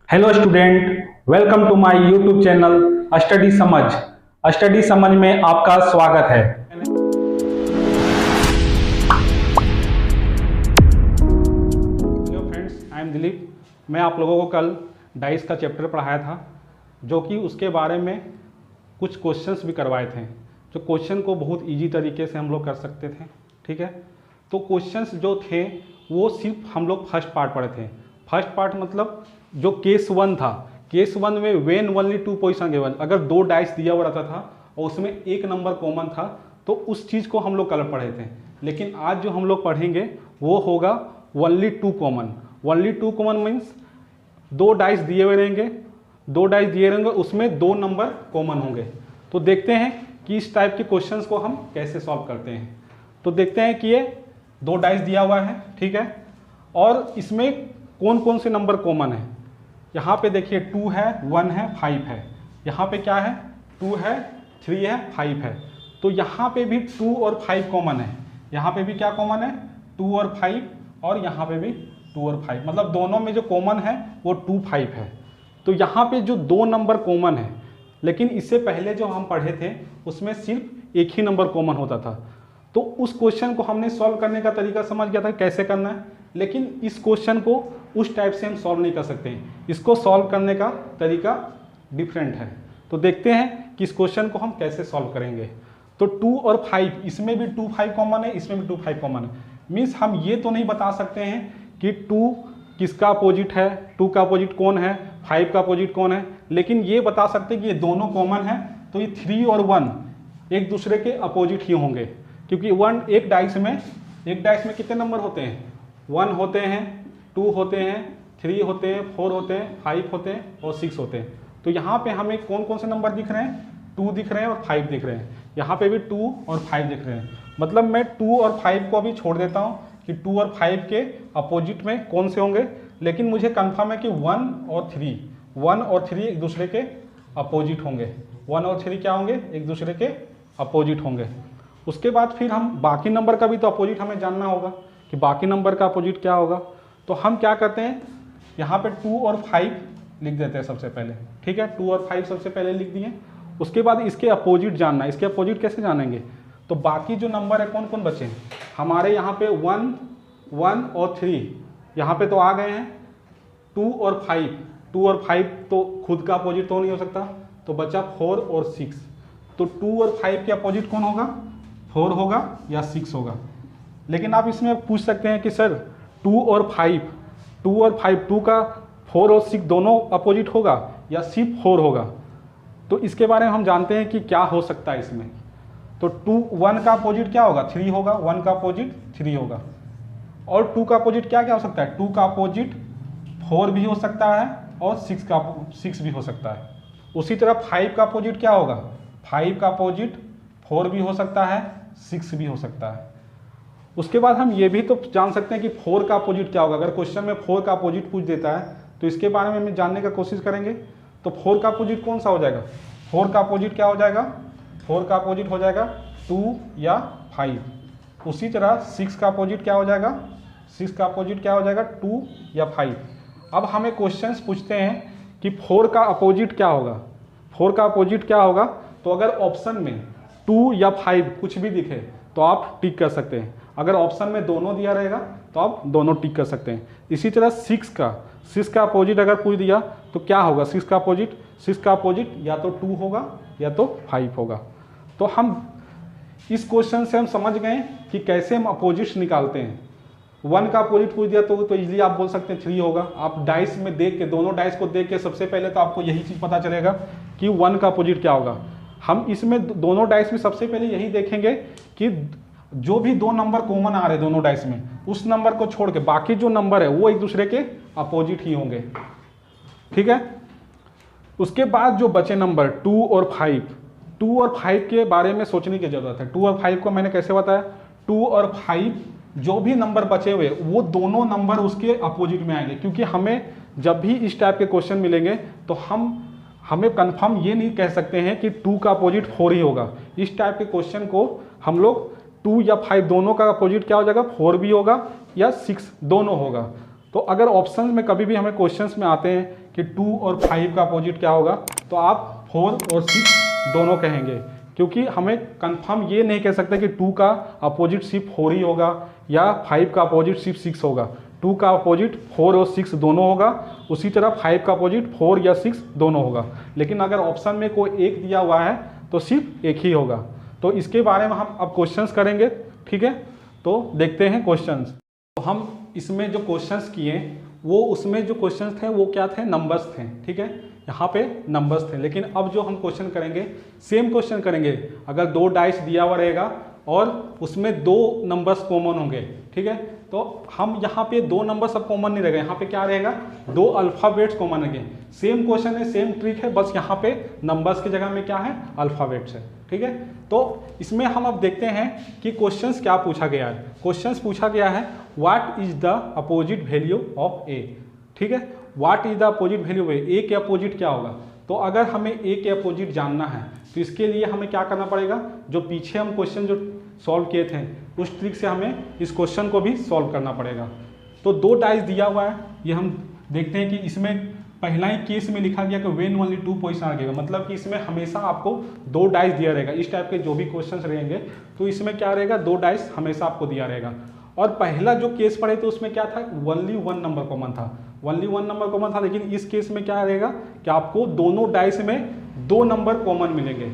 Hello student, welcome to my YouTube channel study Samajh. Study Samajh में आपका स्वागत है। Hello friends, I am Dilip. मैं आप लोगों को कल डाइस का चैप्टर पढ़ाया था, जो कि उसके बारे में कुछ क्वेश्चंस भी करवाए थे, जो क्वेश्चन को बहुत इजी तरीके से हम लोग कर सकते थे। ठीक है, तो क्वेश्चंस जो थे वो सिर्फ हम लोग फर्स्ट पार्ट पढ़े थे। फर्स्ट पार्ट मतलब जो केस वन था, केस वन में when only two position given, अगर दो डाइस दिया हुआ रहता था और उसमें एक नंबर कॉमन था तो उस चीज़ को हम लोग कल पढ़े थे। लेकिन आज जो हम लोग पढ़ेंगे वो होगा only two common. Only two common means दो डाइस दिए हुए रहेंगे, उसमें दो नंबर कॉमन होंगे। तो देखते हैं कि इस टाइप के क्वेश्चंस को हम कैसे सॉल्व करते हैं। तो देखते हैं कि ये दो डाइस दिया हुआ है, ठीक है, और इसमें कौन कौन से नंबर कॉमन है। यहाँ पे देखिए 2 है, 1 है, 5 है। यहाँ पे क्या है, 2 है, 3 है, 5 है। तो यहाँ पे भी 2 और 5 कॉमन है। यहाँ पे भी क्या कॉमन है, 2 और 5, और यहाँ पे भी 2 और 5, मतलब दोनों में जो कॉमन है वो 2, 5 है। तो यहाँ पे जो दो नंबर कॉमन है, लेकिन इससे पहले जो हम पढ़े थे उसमें सिर्फ एक ही नंबर कॉमन होता था। तो उस क्वेश्चन को हमने सॉल्व करने का तरीका समझ गया था कैसे करना है, लेकिन इस क्वेश्चन को उस टाइप से हम सॉल्व नहीं कर सकते हैं। इसको सॉल्व करने का तरीका डिफरेंट है। तो देखते हैं कि इस क्वेश्चन को हम कैसे सॉल्व करेंगे। तो 2 और 5, इसमें भी 2, 5 कॉमन है, इसमें भी 2, 5 कॉमन है। मीन्स हम ये तो नहीं बता सकते हैं कि 2 किसका अपोजिट है, 2 का अपोजिट कौन है, 5 का अपोजिट कौन है, लेकिन ये बता सकते हैं कि ये दोनों कॉमन है। तो ये 3 और 1 एक दूसरे के अपोजिट ही होंगे, क्योंकि एक डाइस में कितने नंबर होते हैं, 1 होते हैं, 2 होते हैं, 3 होते हैं, 4 होते हैं, 5 होते हैं और 6 होते हैं। तो यहाँ पे हमें कौन कौन से नंबर दिख रहे हैं, 2 दिख रहे हैं और 5 दिख रहे हैं। यहाँ पे भी 2 और 5 दिख रहे हैं। मतलब मैं 2 और 5 को अभी छोड़ देता हूँ कि 2 और 5 के अपोजिट में कौन से होंगे, लेकिन मुझे कंफर्म है कि 1 और 3 एक दूसरे के अपोजिट होंगे। 1 और 3 क्या होंगे, एक दूसरे के अपोजिट होंगे। उसके बाद फिर हम बाकी नंबर का भी तो अपोजिट हमें जानना होगा कि बाकी नंबर का अपोजिट क्या होगा। तो हम क्या करते हैं, यहाँ पे 2 और 5 लिख देते हैं सबसे पहले। ठीक है, 2 और 5 सबसे पहले लिख दिए। उसके बाद इसके अपोजिट जानना है। इसके अपोजिट कैसे जानेंगे, तो बाकी जो नंबर है कौन कौन बचे हैं हमारे, यहाँ पे 1 और 3 यहाँ पे तो आ गए हैं। 2 और 5 तो खुद का अपोजिट तो नहीं हो सकता, तो बचा 4 और 6। तो 2 और 5 के अपोजिट कौन होगा, 4 होगा या 6 होगा। लेकिन आप इसमें पूछ सकते हैं कि सर 2 और 5, 2 का 4 और 6 दोनों अपोजिट होगा या सिर्फ 4 होगा। तो इसके बारे में हम जानते हैं कि क्या हो सकता है इसमें। तो 1 का अपोजिट क्या होगा, 3 होगा, 1 का अपोजिट 3 होगा। और 2 का अपोजिट क्या क्या हो सकता है, 2 का अपोजिट 4 भी हो सकता है और 6 भी हो सकता है। उसी तरह 5 का अपोजिट क्या होगा, 5 का अपोजिट 4 भी हो सकता है, 6 भी हो सकता है। उसके बाद हम ये भी तो जान सकते हैं कि 4 का अपोजिट क्या होगा। अगर क्वेश्चन में 4 का अपोजिट पूछ देता है तो इसके बारे में हम जानने का कोशिश करेंगे। तो 4 का अपोजिट कौन सा हो जाएगा, 4 का अपोजिट क्या हो जाएगा, 4 का अपोजिट हो जाएगा 2 या 5। उसी तरह 6 का अपोजिट क्या हो जाएगा, 6 का अपोजिट क्या हो जाएगा, 2 या 5। अब हमें क्वेश्चंस पूछते हैं कि 4 का अपोजिट क्या होगा, 4 का अपोजिट क्या होगा। तो अगर ऑप्शन में 2 या 5 कुछ भी दिखे तो आप टिक कर सकते हैं। अगर ऑप्शन में दोनों दिया रहेगा तो आप दोनों टिक कर सकते हैं। इसी तरह 6 का अपोजिट अगर पूछ दिया तो क्या होगा, 6 का अपोजिट या तो 2 होगा या तो 5 होगा। तो हम इस क्वेश्चन से हम समझ गए कि कैसे हम अपोजिट्स निकालते हैं। 1 का अपोजिट पूछ दिया तो इजीली आप बोल सकते हैं 3 होगा। आप डाइस में देख के, दोनों डाइस को देख के सबसे पहले तो आपको यही चीज़ पता चलेगा कि 1 का अपोजिट क्या होगा। हम इसमें दोनों डाइस में सबसे पहले यही देखेंगे कि जो भी दो नंबर कॉमन आ रहे दोनों डाइस में, उस नंबर को छोड़ के बाकी जो नंबर है वो एक दूसरे के अपोजिट ही होंगे। ठीक है, उसके बाद जो बचे नंबर 2 और 5 के बारे में सोचने की जरूरत है। 2 और 5 को मैंने कैसे बताया, 2 और 5 जो भी नंबर बचे हुए वो दोनों नंबर उसके अपोजिट में आएंगे। क्योंकि हमें जब भी इस टाइप के क्वेश्चन मिलेंगे तो हमें कंफर्म ये नहीं कह सकते हैं कि 2 का अपोजिट 4 ही होगा। इस टाइप के क्वेश्चन को हम लोग 2 या 5 दोनों का अपोजिट क्या हो जाएगा, 4 भी होगा या 6 दोनों होगा। तो अगर ऑप्शन में कभी भी हमें क्वेश्चंस में आते हैं कि 2 और 5 का अपोजिट क्या होगा, तो आप 4 और 6 दोनों कहेंगे, क्योंकि हमें कंफर्म ये नहीं कह सकते कि 2 का अपोजिट सिर्फ 4 ही होगा या 5 का अपोजिट सिर्फ 6 होगा। 2 का अपोजिट 4 और 6 दोनों होगा, उसी तरह 5 का अपोजिट 4 या 6 दोनों होगा। लेकिन अगर ऑप्शन में कोई एक दिया हुआ है तो सिर्फ एक ही होगा। तो इसके बारे में हम अब क्वेश्चंस करेंगे, ठीक है। तो देखते हैं क्वेश्चंस। तो हम इसमें जो क्वेश्चंस किए वो उसमें जो क्वेश्चंस थे वो क्या थे, नंबर्स थे, ठीक है। यहाँ पे नंबर्स थे, लेकिन अब जो हम क्वेश्चन करेंगे सेम क्वेश्चन करेंगे। अगर 2 डाइस दिया हुआ रहेगा और उसमें 2 नंबर्स कॉमन होंगे, ठीक है, तो हम यहाँ पे 2 नंबर सब कॉमन नहीं रहेगा, यहाँ पे क्या रहेगा, 2 अल्फ़ाबेट्स कॉमन रहेंगे। सेम क्वेश्चन है, सेम ट्रिक है, बस यहाँ पे नंबर्स की जगह में क्या है, अल्फ़ाबेट्स है, ठीक है। तो इसमें हम अब देखते हैं कि क्वेश्चंस क्या पूछा गया है। क्वेश्चंस पूछा गया है what is the opposite value of A, ठीक है। What is the opposite value of A के अपोजिट क्या होगा। तो अगर हमें ए के अपोजिट जानना है तो इसके लिए हमें क्या करना पड़ेगा, जो पीछे हम क्वेश्चन जो सॉल्व किए थे उस ट्रिक से हमें इस क्वेश्चन को भी सॉल्व करना पड़ेगा। तो 2 डाइस दिया हुआ है, ये हम देखते हैं कि इसमें पहला ही केस में लिखा गया कि व्हेन ओनली 2 पोजीशन आएगा, मतलब कि इसमें हमेशा आपको 2 डाइस दिया रहेगा। इस टाइप के जो भी क्वेश्चंस रहेंगे तो इसमें क्या रहेगा, 2 डाइस हमेशा आपको दिया रहेगा। और पहला जो केस पढ़े तो उसमें क्या था, ओनली 1 नंबर कॉमन था, ओनली 1 नंबर कॉमन था। लेकिन इस केस में क्या रहेगा कि आपको दोनों डाइस में 2 नंबर कॉमन मिलेंगे,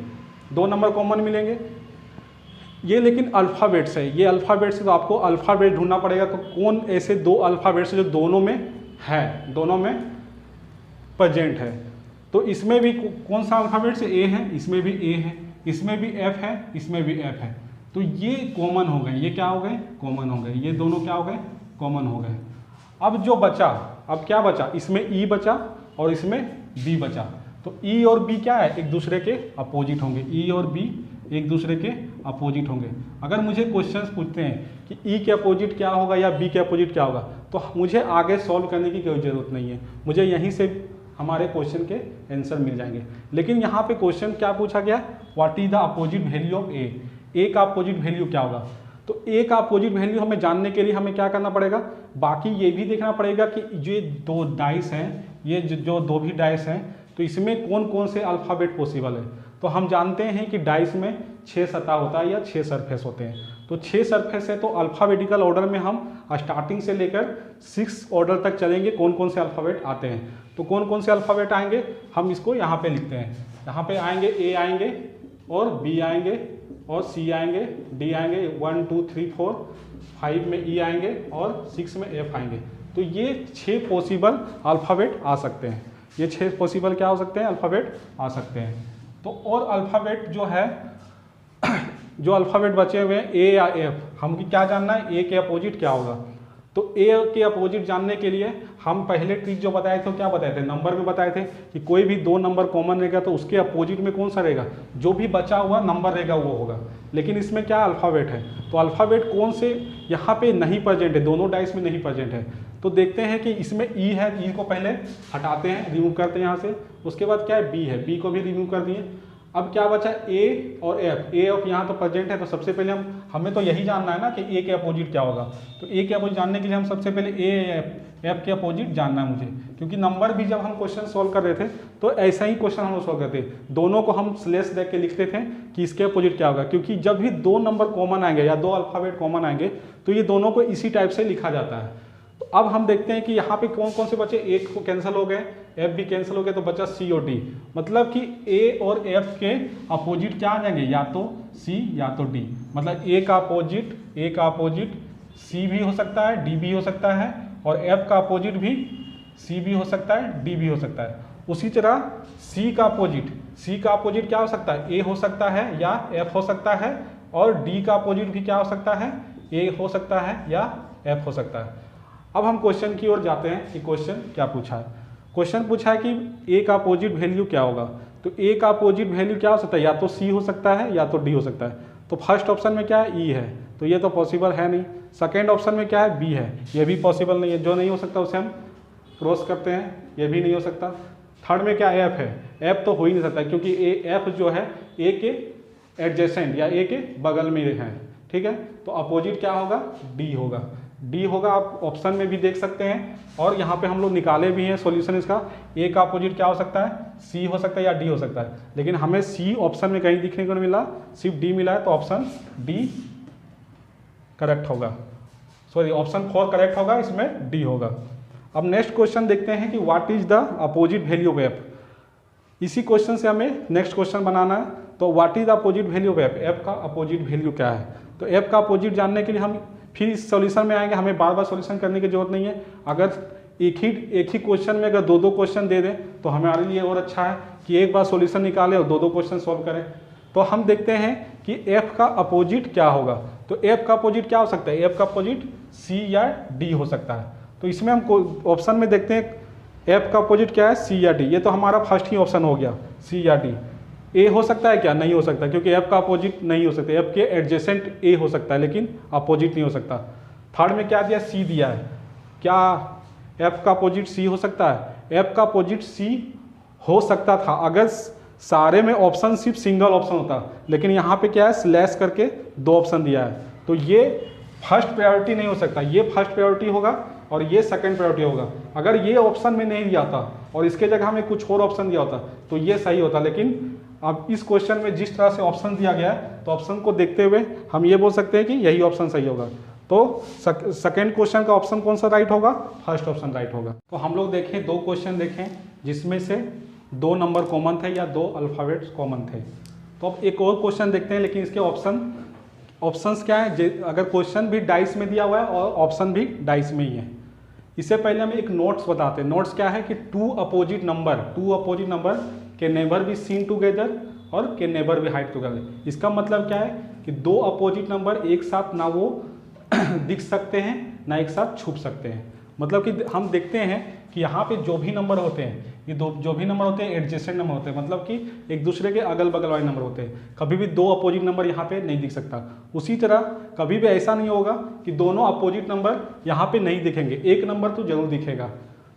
2 नंबर कॉमन मिलेंगे। ये लेकिन अल्फ़ाबेट्स है, ये अल्फ़ाबेट्स है, तो आपको अल्फ़ाबेट ढूंढना पड़ेगा कि कौन ऐसे 2 अल्फ़ाबेट्स जो दोनों में है, दोनों में प्रेजेंट है। तो इसमें भी कौन सा अल्फ़ाबेट से, ए है, इसमें भी ए है, इसमें भी एफ है, इसमें भी एफ है। तो ये कॉमन हो गए, ये क्या हो गए, कॉमन हो गए, ये दोनों क्या हो गए, कॉमन हो गए। अब जो बचा, अब क्या बचा, इसमें ई बचा और इसमें बी बचा। तो ई और बी क्या है, एक दूसरे के अपोजिट होंगे, ई और बी एक दूसरे के अपोजिट होंगे। अगर मुझे क्वेश्चंस पूछते हैं कि ई के अपोजिट क्या होगा या बी के अपोजिट क्या होगा, तो मुझे आगे सॉल्व करने की कोई ज़रूरत नहीं है, मुझे यहीं से हमारे क्वेश्चन के आंसर मिल जाएंगे। लेकिन यहाँ पे क्वेश्चन क्या पूछा गया, what is the opposite value of A, A का अपोजिट वैल्यू क्या होगा। तो ए का अपोजिट वैल्यू हमें जानने के लिए हमें क्या करना पड़ेगा, बाकी ये भी देखना पड़ेगा कि ये 2 डाइस हैं, ये जो 2 भी डाइस हैं, तो इसमें कौन कौन से अल्फ़ाबेट पॉसिबल है। तो हम जानते हैं कि डाइस में 6 सतह होता है या 6 सरफेस होते हैं। तो 6 सरफेस है, तो अल्फ़ाबेटिकल ऑर्डर में हम स्टार्टिंग से लेकर 6 ऑर्डर तक चलेंगे, कौन कौन से अल्फ़ाबेट आते हैं। तो कौन कौन से अल्फ़ाबेट आएंगे, हम इसको यहाँ पे लिखते हैं। यहाँ पे आएंगे ए आएंगे और बी आएंगे और सी आएंगे, डी आएंगे, 1 2 3 4, 5 में ई आएंगे और 6 में एफ आएंगे। तो ये 6 पॉसिबल अल्फ़ाबेट आ सकते हैं, ये 6 पॉसिबल क्या हो सकते हैं, अल्फ़ाबेट आ सकते हैं। तो और अल्फ़ाबेट जो है, जो अल्फ़ाबेट बचे हुए हैं ए या एफ, हम क्या जानना है, ए के अपोजिट क्या होगा। तो ए के अपोजिट जानने के लिए हम पहले ट्रिक जो बताए थे, क्या बताए थे, नंबर में बताए थे कि कोई भी 2 नंबर कॉमन रहेगा तो उसके अपोजिट में कौन सा रहेगा, जो भी बचा हुआ नंबर रहेगा वो होगा। लेकिन इसमें क्या अल्फ़ाबेट है, तो अल्फ़ाबेट कौन से यहाँ पे नहीं प्रेजेंट है, दोनों डाइस में नहीं प्रेजेंट है। तो देखते हैं कि इसमें ई है, ई को पहले हटाते हैं, रिमूव करते हैं यहाँ से। उसके बाद क्या है, बी है, बी को भी रिमूव कर दिए। अब क्या बचा, ए और एफ, ए और यहाँ तो प्रेजेंट है। तो सबसे पहले हमें तो यही जानना है ना कि ए के अपोजिट क्या होगा। तो ए के अपोजिट जानने के लिए हम सबसे पहले ए एफ के अपोजिट जानना है मुझे, क्योंकि नंबर भी जब हम क्वेश्चन सॉल्व कर रहे थे तो ऐसा ही क्वेश्चन हम सॉल्व करते, दोनों को हम स्लेश देख के लिखते थे कि इसके अपोजिट क्या होगा। क्योंकि जब भी 2 नंबर कॉमन आएंगे या 2 अल्फ़ाबेट कॉमन आएंगे तो ये दोनों को इसी टाइप से लिखा जाता है। तो अब हम देखते हैं कि यहाँ पे कौन कौन से बचे, एक को कैंसिल हो गए, एफ भी कैंसिल हो गया, तो बचा सी और डी। मतलब कि ए और एफ के अपोजिट क्या आ जाएंगे, या तो सी या तो डी। मतलब ए का अपोजिट सी भी हो सकता है, डी भी हो सकता है, और एफ का अपोजिट भी सी भी हो सकता है, डी भी हो सकता है। उसी तरह सी का अपोजिट क्या हो सकता है, ए हो सकता है या एफ हो सकता है, और डी का अपोजिट भी क्या हो सकता है, ए हो सकता है या एफ हो सकता है। अब हम क्वेश्चन की ओर जाते हैं कि क्वेश्चन क्या पूछा है। क्वेश्चन पूछा है कि ए का अपोजिट वैल्यू क्या होगा। तो ए का अपोजिट वैल्यू क्या हो सकता है, या तो सी हो सकता है या तो डी हो सकता है। तो फर्स्ट ऑप्शन में क्या है, ई है, तो ये तो पॉसिबल है नहीं। सेकेंड ऑप्शन में क्या है, बी है, ये भी पॉसिबल नहीं है। जो नहीं हो सकता उसे हम क्रॉस करते हैं, ये भी नहीं हो सकता। थर्ड में क्या एफ है, एफ तो हो ही नहीं सकता, क्योंकि एफ जो है ए के एडजेसेंट या ए के बगल में है, ठीक है। तो अपोजिट क्या होगा, डी होगा। डी होगा, आप ऑप्शन में भी देख सकते हैं और यहाँ पे हम लोग निकाले भी हैं सॉल्यूशन इसका। ए का अपोजिट क्या हो सकता है, सी हो सकता है या डी हो सकता है, लेकिन हमें सी ऑप्शन में कहीं दिखने को नहीं मिला, सिर्फ डी मिला है, तो ऑप्शन डी करेक्ट होगा, सॉरी ऑप्शन 4 करेक्ट होगा, इसमें डी होगा। अब नेक्स्ट क्वेश्चन देखते हैं कि what is the opposite value of F. इसी क्वेश्चन से हमें नेक्स्ट क्वेश्चन बनाना है। तो what is the opposite value of F, F का अपोजिट वैल्यू क्या है। तो एफ का अपोजिट जानने के लिए हम फिर इस सॉल्यूशन में आएंगे, हमें बार बार सॉल्यूशन करने की जरूरत नहीं है। अगर एक ही क्वेश्चन में अगर दो क्वेश्चन दे दें तो हमारे लिए और अच्छा है कि एक बार सॉल्यूशन निकालें और दो क्वेश्चन सॉल्व करें। तो हम देखते हैं कि एफ का अपोजिट क्या होगा। तो एफ का अपोजिट क्या हो सकता है, एफ का अपोजिट सी या डी हो सकता है। तो इसमें हम ऑप्शन में देखते हैं एफ का अपोजिट क्या है, सी या डी। ये तो हमारा फर्स्ट ही ऑप्शन हो गया, सी या डी। ए हो सकता है क्या, नहीं हो सकता, क्योंकि एफ का अपोजिट नहीं हो सकता। एफ के एडजेसेंट ए हो सकता है लेकिन अपोजिट नहीं हो सकता। थर्ड में क्या दिया, सी दिया है, क्या एफ का अपोजिट सी हो सकता है। एफ का अपोजिट सी हो सकता था अगर सारे में ऑप्शन सिर्फ सिंगल ऑप्शन होता, लेकिन यहाँ पे क्या है, स्लैश करके 2 ऑप्शन दिया है। तो ये फर्स्ट प्रायोरिटी नहीं हो सकता, ये फर्स्ट प्रायोरिटी होगा और ये सेकंड प्रायोरिटी होगा। अगर ये ऑप्शन में नहीं दिया था और इसके जगह हमें कुछ और ऑप्शन दिया होता तो ये सही होता, लेकिन अब इस क्वेश्चन में जिस तरह से ऑप्शन दिया गया है तो ऑप्शन को देखते हुए हम ये बोल सकते हैं कि यही ऑप्शन सही होगा। तो सेकंड क्वेश्चन का ऑप्शन कौन सा राइट होगा, फर्स्ट ऑप्शन राइट होगा। तो हम लोग देखें 2 क्वेश्चन देखें जिसमें से 2 नंबर कॉमन थे या 2 अल्फ़ाबेट्स कॉमन थे। तो अब एक और क्वेश्चन देखते हैं, लेकिन इसके ऑप्शंस क्या है। अगर क्वेश्चन भी डाइस में दिया हुआ है और ऑप्शन भी डाइस में ही है। इससे पहले हम एक नोट्स बताते हैं। नोट्स क्या है कि 2 अपोजिट नंबर के नेबर बी सीन टुगेदर और के नेबर बी हाइड टुगेदर। इसका मतलब क्या है कि 2 अपोजिट नंबर एक साथ ना वो दिख सकते हैं ना एक साथ छुप सकते हैं। मतलब कि हम देखते हैं कि यहाँ पे जो भी नंबर होते हैं, ये जो भी नंबर होते हैं एडजेसेंट नंबर होते हैं, मतलब कि एक दूसरे के अगल बगल वाले नंबर होते हैं। कभी भी 2 अपोजिट नंबर यहाँ पे नहीं दिख सकता। उसी तरह कभी भी ऐसा नहीं होगा कि दोनों अपोजिट नंबर यहाँ पे नहीं दिखेंगे, एक नंबर तो जरूर दिखेगा।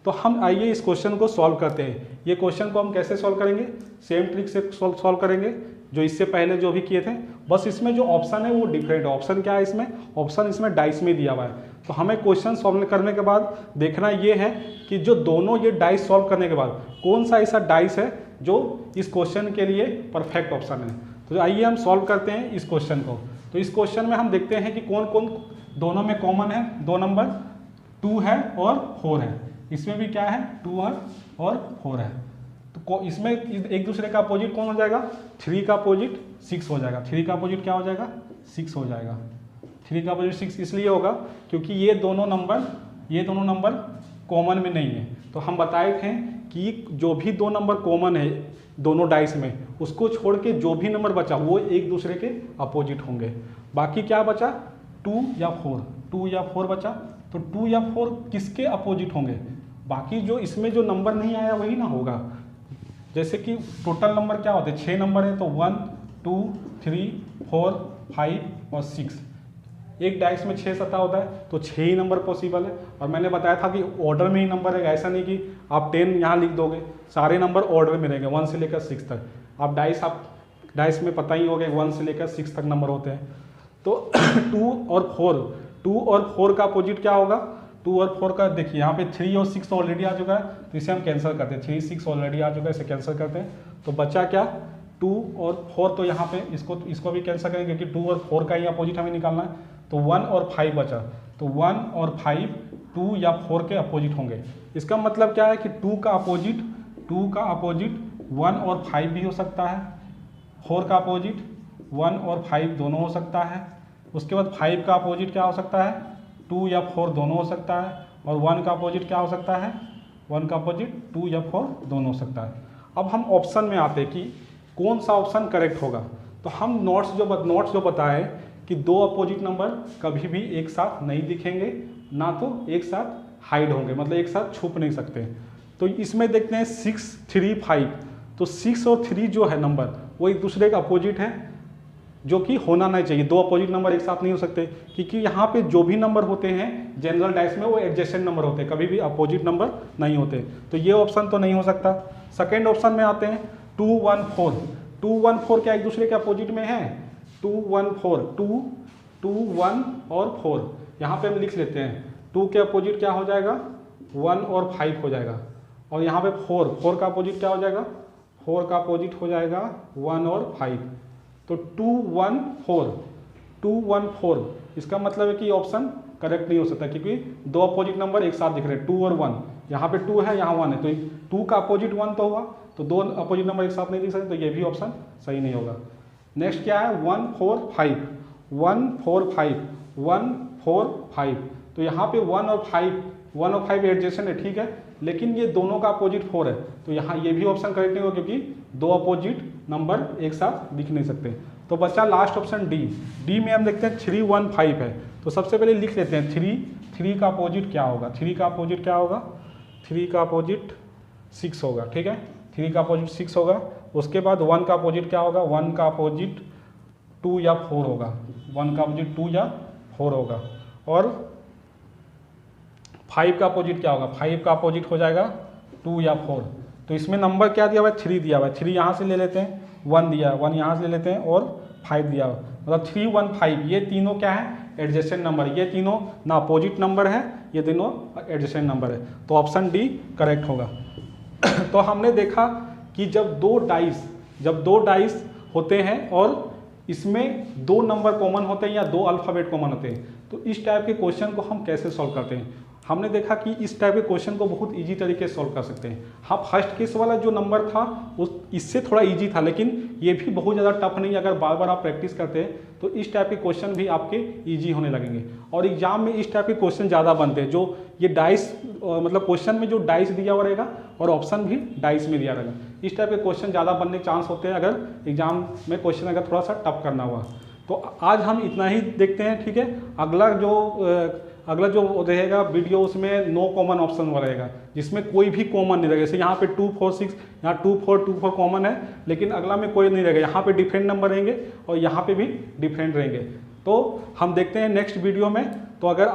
तो हम आइए इस क्वेश्चन को सॉल्व करते हैं। ये क्वेश्चन को हम कैसे सॉल्व करेंगे, सेम ट्रिक से सॉल्व करेंगे जो इससे पहले जो भी किए थे, बस इसमें जो ऑप्शन है वो डिफरेंट है। ऑप्शन क्या है इसमें, ऑप्शन इसमें डाइस में दिया हुआ है। तो हमें क्वेश्चन सॉल्व करने के बाद देखना ये है कि जो दोनों ये डाइस सॉल्व करने के बाद कौन सा ऐसा डाइस है जो इस क्वेश्चन के लिए परफेक्ट ऑप्शन है। तो आइए हम सॉल्व करते हैं इस क्वेश्चन को। तो इस क्वेश्चन में हम देखते हैं कि कौन कौन दोनों में कॉमन है। 2 नंबर 2 है और 4 है। इसमें भी क्या है, 2 और 4 है। तो इसमें एक दूसरे का अपोजिट कौन हो जाएगा, 3 का अपोजिट 6 हो जाएगा। 3 का अपोजिट क्या हो जाएगा, 6 हो जाएगा। 3 का अपोजिट 6 इसलिए होगा क्योंकि ये दोनों नंबर कॉमन में नहीं है। तो हम बताए थे कि जो भी 2 नंबर कॉमन है दोनों डाइस में, उसको छोड़ के जो भी नंबर बचा वो एक दूसरे के अपोजिट होंगे। बाकी क्या बचा, 2 या 4 बचा। तो 2 या 4 किसके अपोजिट होंगे, बाकी जो इसमें जो नंबर नहीं आया वही ना होगा। जैसे कि टोटल नंबर क्या होते हैं, 6 नंबर है तो 1 2 3 4 5 और 6। एक डाइस में 6 सत्ता होता है तो 6 ही नंबर पॉसिबल है। और मैंने बताया था कि ऑर्डर में ही नंबर है, ऐसा नहीं कि आप 10 यहाँ लिख दोगे, सारे नंबर ऑर्डर में रहेंगे 1 से लेकर 6 तक। आप डाइस में पता ही होगा 1 से लेकर 6 तक नंबर होते हैं। तो 2 और 4 का अपोजिट क्या होगा, 2 और 4 का देखिए यहाँ पे 3 और 6 ऑलरेडी आ चुका है तो इसे हम कैंसिल करते हैं। 3 6 ऑलरेडी आ चुका है, इसे कैंसिल करते हैं। तो बचा क्या, 2 और 4। तो यहाँ पे इसको भी कैंसिल करेंगे क्योंकि 2 और 4 का ही अपोजिट हमें निकालना है। तो 1 और 5 बचा। तो 1 और 5 2 या 4 के अपोजिट होंगे। इसका मतलब क्या है कि 2 का अपोजिट 1 और 5 भी हो सकता है। 4 का अपोजिट 1 और 5 दोनों हो सकता है। उसके बाद 5 का अपोजिट क्या हो सकता है, 2 या 4 दोनों हो सकता है। और 1 का अपोजिट क्या हो सकता है, 1 का अपोजिट 2 या 4 दोनों हो सकता है। अब हम ऑप्शन में आते हैं कि कौन सा ऑप्शन करेक्ट होगा। तो हम नोट्स जो बताए कि 2 अपोजिट नंबर कभी भी एक साथ नहीं दिखेंगे, ना तो एक साथ हाइड होंगे, मतलब एक साथ छुप नहीं सकते। तो इसमें देखते हैं 6 3 5। तो 6 और 3 जो है नंबर वो एक दूसरे का अपोजिट है, जो कि होना नहीं चाहिए। 2 अपोजिट नंबर एक साथ नहीं हो सकते क्योंकि यहाँ पे जो भी नंबर होते हैं जनरल डाइस में वो एडजेसेंट नंबर होते हैं, कभी भी अपोजिट नंबर नहीं होते। तो ये ऑप्शन तो नहीं हो सकता। सेकेंड ऑप्शन में आते हैं 2 1 4। 2 1 4 क्या एक दूसरे के अपोजिट में है, 2 1 4 2 1 और 4 यहाँ पे हम लिख लेते हैं 2 के अपोजिट क्या हो जाएगा 1 और 5 हो जाएगा। और यहाँ पे 4 का अपोजिट क्या हो जाएगा 4 का अपोजिट हो जाएगा 1 और 5। तो 2 1 4 2 1 4 इसका मतलब है कि ऑप्शन करेक्ट नहीं हो सकता क्योंकि दो अपोजिट नंबर एक साथ दिख रहे हैं 2 और 1। यहाँ पे 2 है यहाँ 1 है तो 2 का अपोजिट 1 तो हुआ, तो दो अपोजिट नंबर एक साथ नहीं दिख सकते, तो ये भी ऑप्शन सही नहीं होगा। नेक्स्ट क्या है 1 4 5 1 4 5 1 4 5। तो यहाँ पे 1 और 5 एडजेसेंट है, ठीक है, लेकिन ये दोनों का अपोजिट 4 है, तो यहाँ ये भी ऑप्शन करेक्ट नहीं होगा क्योंकि दो अपोजिट नंबर एक साथ दिख नहीं सकते। तो बच्चा लास्ट ऑप्शन डी में हम देखते हैं 3 1 5 है। तो सबसे पहले लिख लेते हैं 3 का अपोजिट क्या होगा, 3 का अपोजिट क्या होगा 3 का अपोजिट 6 होगा, ठीक है, 3 का अपोजिट 6 होगा। उसके बाद 1 का अपोजिट क्या होगा 1 का अपोजिट 2 या 4 होगा, 1 का अपोजिट 2 या 4 होगा। और 5 का अपोजिट क्या होगा 5 का अपोजिट हो जाएगा 2 या 4। तो इसमें नंबर क्या दिया हुआ है 3 दिया हुआ है, 3 यहाँ से ले लेते हैं, 1 दिया 1 यहाँ से ले लेते हैं और 5 दिया हुआ, मतलब 3 1 5 ये तीनों क्या है एडजेसेंट नंबर, ये तीनों ना अपोजिट नंबर है, ये तीनों एडजेसेंट नंबर है, तो ऑप्शन डी करेक्ट होगा। तो हमने देखा कि जब दो डाइस होते हैं और इसमें 2 नंबर कॉमन होते हैं या 2 अल्फ़ाबेट कॉमन होते हैं, तो इस टाइप के क्वेश्चन को हम कैसे सॉल्व करते हैं। हमने देखा कि इस टाइप के क्वेश्चन को बहुत इजी तरीके से सॉल्व कर सकते हैं। हाँ, फर्स्ट केस वाला जो नंबर था उस इससे थोड़ा इजी था, लेकिन ये भी बहुत ज़्यादा टफ नहीं। अगर बार बार आप प्रैक्टिस करते हैं तो इस टाइप के क्वेश्चन भी आपके इजी होने लगेंगे। और एग्जाम में इस टाइप के क्वेश्चन ज़्यादा बनते हैं, जो ये डाइस मतलब क्वेश्चन में जो डाइस दिया हुआ रहेगा और ऑप्शन भी डाइस में दिया रहेगा, इस टाइप के क्वेश्चन ज़्यादा बनने के चांस होते हैं अगर एग्जाम में क्वेश्चन अगर थोड़ा सा टफ करना हुआ। तो आज हम इतना ही देखते हैं, ठीक है। अगला जो रहेगा वीडियो उसमें नो कॉमन ऑप्शन रहेगा, जिसमें कोई भी कॉमन नहीं रहेगा। जैसे यहाँ पे 2 4 6 यहाँ 2 4 कॉमन है, लेकिन अगला में कोई नहीं रहेगा, यहाँ पे डिफरेंट नंबर रहेंगे और यहाँ पे भी डिफरेंट रहेंगे। तो हम देखते हैं नेक्स्ट वीडियो में। तो अगर